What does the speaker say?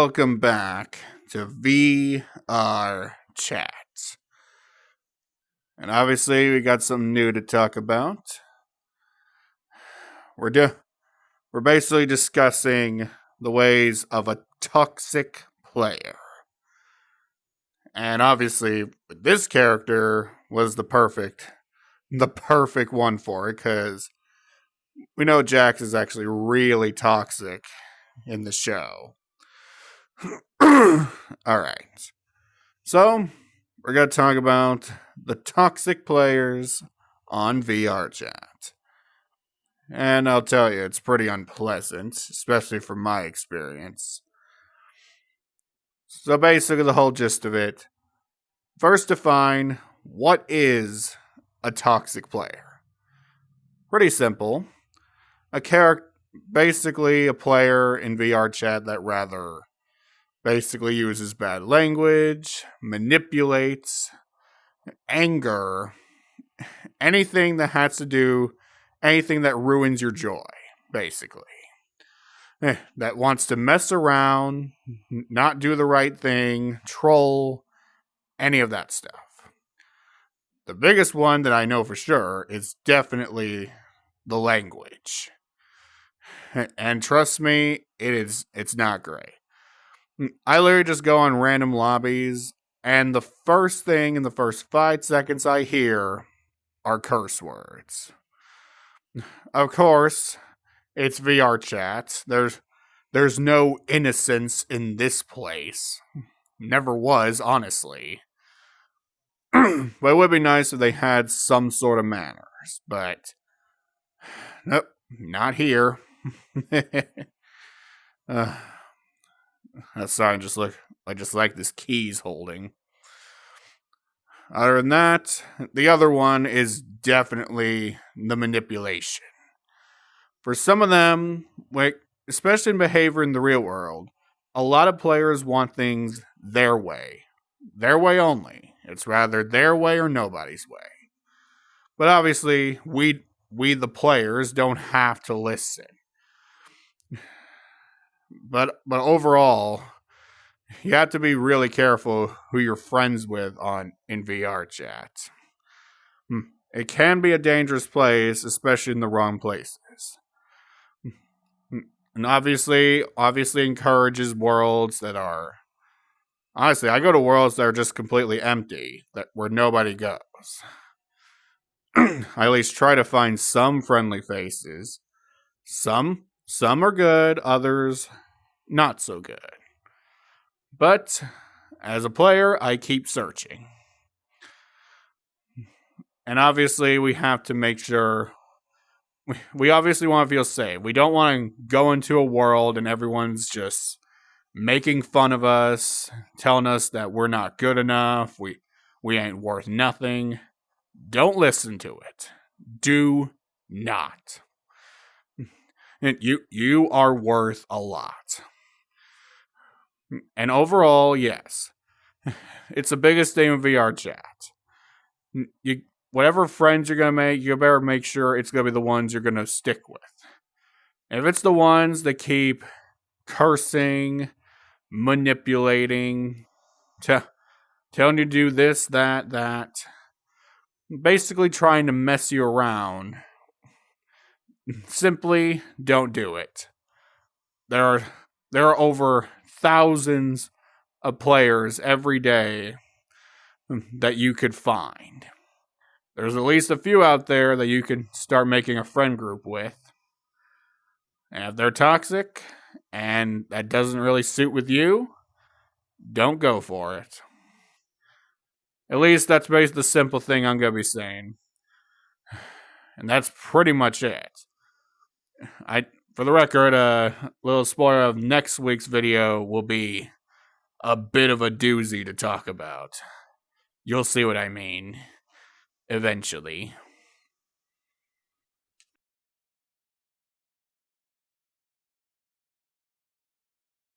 welcome back to VRChat. And obviously, we got something new to talk about. We're basically discussing the ways of a toxic player. And obviously, this character was the perfect one for it, because we know Jax is actually really toxic in the show. Alright. So, we're going to talk about the toxic players on VRChat. And I'll tell you, it's pretty unpleasant, especially from my experience. So basically, the whole gist of it, first define what is a toxic player. Pretty simple. Basically a player in VRChat that rather basically uses bad language, manipulates, anger, anything that ruins your joy, basically. That wants to mess around, not do the right thing, troll, any of that stuff. The biggest one that I know for sure is definitely the language. And trust me, it's not great. I literally just go on random lobbies, and the first thing in the first 5 seconds I hear are curse words. Of course, it's VRChat. There's no innocence in this place. Never was, honestly. But it would be nice if they had some sort of manners, but nope, not here. Sorry, I just like this keys holding. Other than that, the other one is definitely the manipulation. For some of them, especially in behavior in the real world, a lot of players want things their way. Their way only. It's rather their way or nobody's way. But obviously, we the players don't have to listen. But overall, you have to be really careful who you're friends with in VRChat. It can be a dangerous place, especially in the wrong places. And obviously encourages worlds that are... Honestly, I go to worlds that are just completely empty, where nobody goes. I at least try to find some friendly faces. Some are good, others not so good. But as a player, I keep searching. And obviously, we have to make sure... We obviously want to feel safe. We don't want to go into a world and everyone's just making fun of us, telling us that we're not good enough, we ain't worth nothing. Don't listen to it. Do not. You are worth a lot. And overall, yes. It's the biggest thing in VRChat. Whatever friends you're going to make, you better make sure it's going to be the ones you're going to stick with. If it's the ones that keep cursing, manipulating, telling you to do this, that, basically trying to mess you around, simply don't do it. There are over thousands of players every day that you could find. There's at least a few out there that you can start making a friend group with. And if they're toxic and that doesn't really suit with you, don't go for it. At least that's basically the simple thing I'm going to be saying. And that's pretty much it. For the record, a little spoiler of next week's video will be a bit of a doozy to talk about. You'll see what I mean. Eventually.